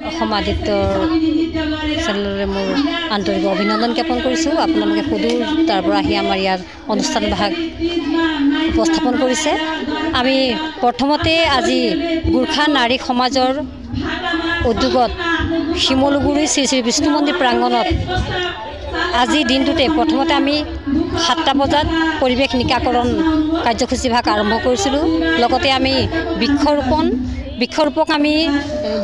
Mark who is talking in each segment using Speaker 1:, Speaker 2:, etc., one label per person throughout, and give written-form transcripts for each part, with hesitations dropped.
Speaker 1: অসম আদিত্য চেনেলৰে মোৰ আন্তৰিক অভিনন্দন জ্ঞাপন কৰিছোঁ। আপোনালোকে সুদূৰ তাৰ পৰা আহি আমাৰ ইয়াৰ অনুষ্ঠান ভাগ উপস্থাপন কৰিছে। আমি প্ৰথমতে আজি গোৰ্খা নাৰী সমাজৰ উদ্যোগত শিমলুগুৰি শ্ৰী শ্ৰী বিষ্ণু মন্দিৰ প্ৰাংগণত আজি দিনটোতে প্ৰথমতে আমি 7টা বজাত পৰিৱেশ নিকাকৰণ কাৰ্যসূচী ভাগ আৰম্ভ কৰিছিলোঁ। লগতে আমি বৃক্ষৰোপক আমি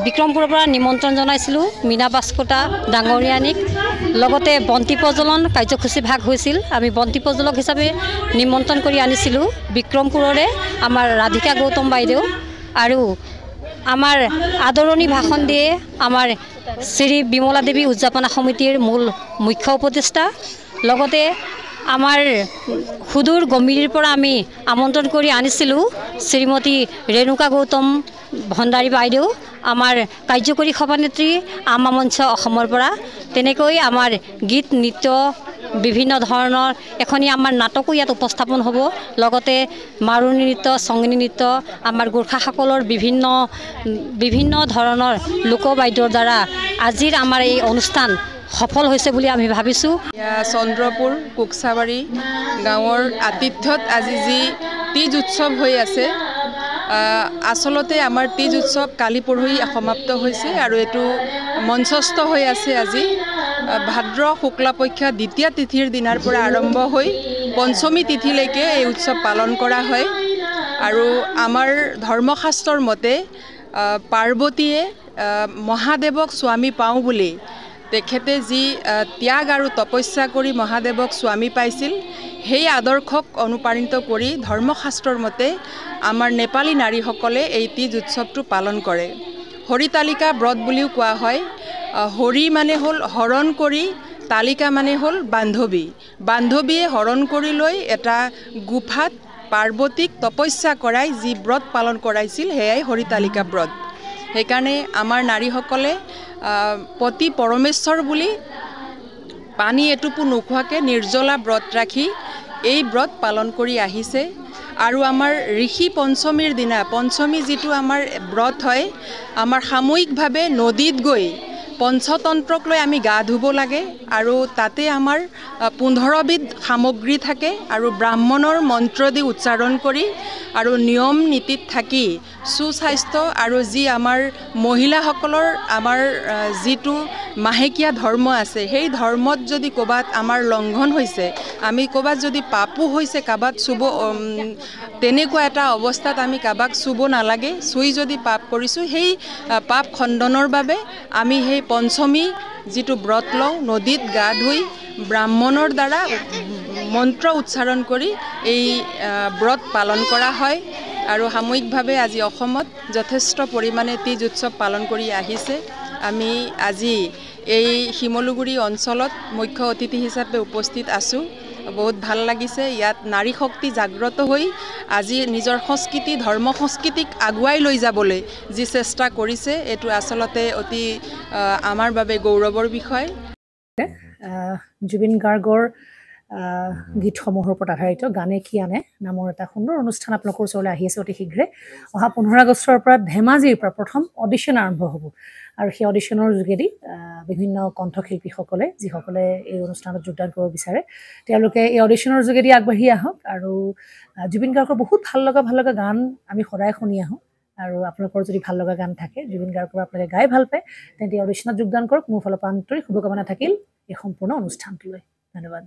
Speaker 1: বিক্ৰমপুৰৰ পৰা নিমন্ত্ৰণ জনাইছিলোঁ মীনা বাস্কোটা ডাঙৰীয়ানীক। লগতে বন্তি প্ৰজ্বলন কাৰ্যসূচী ভাগ হৈছিল। আমি বন্তি প্ৰজ্বলক হিচাপে নিমন্ত্ৰণ কৰি আনিছিলোঁ বিক্ৰমপুৰৰে আমাৰ ৰাধিকা গৌতম বাইদেউ, আৰু আমাৰ আদৰণি ভাষণ দিয়ে আমাৰ শ্ৰী বিমলা দেৱী উদযাপনা সমিতিৰ মুখ্য উপদেষ্টা। লগতে আমাৰ সুদূৰ গম্ভীৰৰ পৰা আমি আমন্ত্ৰণ কৰি আনিছিলোঁ শ্ৰীমতী ৰেণুকা গৌতম ভণ্ডাৰী বাইদেউ, আমাৰ কাৰ্যকৰী সভানেত্ৰী আমা মঞ্চ অসমৰ পৰা। তেনেকৈ আমাৰ গীত নৃত্য বিভিন্ন ধৰণৰ এখনি আমাৰ নাটকো ইয়াত উপস্থাপন হ'ব। লগতে মাৰুনী নৃত্য, সংগীত নৃত্য, আমাৰ গোৰ্খাসকলৰ বিভিন্ন ধৰণৰ লোকবাদ্যৰ দ্বাৰা আজিৰ আমাৰ এই অনুষ্ঠান সফল হৈছে বুলি আমি ভাবিছোঁ।
Speaker 2: চন্দ্ৰপুৰ কোকচাবাৰী গাঁৱৰ আতিথ্যত আজি যি তীজ উৎসৱ হৈ আছে, আচলতে আমাৰ তীজ উৎসৱ কালি পৰহি সমাপ্ত হৈছে আৰু এইটো মঞ্চস্থ হৈ আছে আজি ভাদ্ৰ শুক্লপক্ষ দ্বিতীয় তিথিৰ দিনাৰ পৰা আৰম্ভ হৈ পঞ্চমী তিথিলৈকে এই উৎসৱ পালন কৰা হয়। আৰু আমাৰ ধৰ্মশাস্ত্ৰৰ মতে পাৰ্বতীয়ে মহাদেৱক স্বামী পাওঁ বুলি তেখেতে যি ত্যাগ আৰু তপস্যা কৰি মহাদেৱক স্বামী পাইছিল, সেই আদৰ্শক অনুপ্ৰাণিত কৰি ধৰ্মশাস্ত্ৰৰ মতে আমাৰ নেপালী নাৰীসকলে এই তীজ উৎসৱটো পালন কৰে। হৰিতালিকা ব্ৰত বুলিও কোৱা হয়। হৰি মানে হ'ল হৰণ কৰি, তালিকা মানে হ'ল বান্ধৱী। বান্ধৱীয়ে হৰণ কৰি লৈ এটা গুফাত পাৰ্বতীক তপস্যা কৰাই যি ব্ৰত পালন কৰাইছিল, সেয়াই হৰিতালিকা ব্ৰত। সেইকাৰণে আমাৰ নাৰীসকলে পতি পৰমেশ্বৰ বুলি পানী এটুপো নোখোৱাকৈ নিৰ্জলা ব্ৰত ৰাখি এই ব্ৰত পালন কৰি আহিছে। আৰু আমাৰ ঋষি পঞ্চমীৰ দিনা, পঞ্চমী যিটো আমাৰ ব্ৰত হয়, আমাৰ সামূহিকভাৱে নদীত গৈ পঞ্চতন্ত্ৰক লৈ আমি গা ধুব লাগে। আৰু তাতে আমাৰ 15বিধ সামগ্ৰী থাকে আৰু ব্ৰাহ্মণৰ মন্ত্ৰ দি উচ্চাৰণ কৰি আৰু নিয়ম নীতিত থাকি সুস্বাস্থ্য আৰু যি আমাৰ মহিলাসকলৰ আমাৰ যিটো মাহেকীয়া ধৰ্ম আছে, সেই ধৰ্মত যদি ক'ৰবাত আমাৰ লংঘন হৈছে, আমি ক'ৰবাত যদি পাপো হৈছে কাৰোবাক তেনেকুৱা এটা অৱস্থাত আমি কাৰোবাক চুব নালাগে। চুই যদি পাপ কৰিছোঁ, সেই পাপ খণ্ডনৰ বাবে আমি সেই পঞ্চমী যিটো ব্ৰত লওঁ, নদীত গা ধুই ব্ৰাহ্মণৰ দ্বাৰা মন্ত্ৰ উচ্চাৰণ কৰি এই ব্ৰত পালন কৰা হয়। আৰু সামূহিকভাৱে আজি অসমত যথেষ্ট পৰিমাণে তীজ উৎসৱ পালন কৰি আহিছে। আমি আজি এই শিমলুগুৰি অঞ্চলত মুখ্য অতিথি হিচাপে উপস্থিত আছোঁ। বহুত ভাল লাগিছে। ইয়াত নাৰী শক্তি জাগ্ৰত হৈ আজি নিজৰ সংস্কৃতি, ধৰ্ম সংস্কৃতিক আগুৱাই লৈ যাবলৈ যি চেষ্টা কৰিছে, এইটো আচলতে অতি আমাৰ বাবে গৌৰৱৰ বিষয়।
Speaker 3: জুবিন গাৰ্গৰ গীতসমূহৰ ওপৰত আধাৰিত গানে কি আনে নামৰ এটা সুন্দৰ অনুষ্ঠান আপোনালোকৰ ওচৰলৈ আহি আছে অতি শীঘ্ৰে। অহা 15 আগষ্টৰ পৰা ধেমাজিৰ পৰা প্ৰথম অডিশ্যন আৰম্ভ হ'ব, আৰু সেই অডিশ্যনৰ যোগেদি বিভিন্ন কণ্ঠশিল্পীসকলে যিসকলে এই অনুষ্ঠানত যোগদান কৰিব বিচাৰে, তেওঁলোকে এই অডিশ্যনৰ যোগেদি আগবাঢ়ি আহক। আৰু জুবিন গাৰ্গৰ বহুত ভাল লগা গান আমি সদায় শুনি আহোঁ। আৰু আপোনালোকৰ যদি ভাল লগা গান থাকে, জুবিন গাৰ্গৰ আপোনালোকে গাই ভাল পায়, তেন্তে অডিশ্যনত যোগদান কৰক। মোৰ ফালৰ পৰা আন্তৰিক শুভকামনা থাকিল এই সম্পূৰ্ণ অনুষ্ঠানটোলৈ। ধন্যবাদ।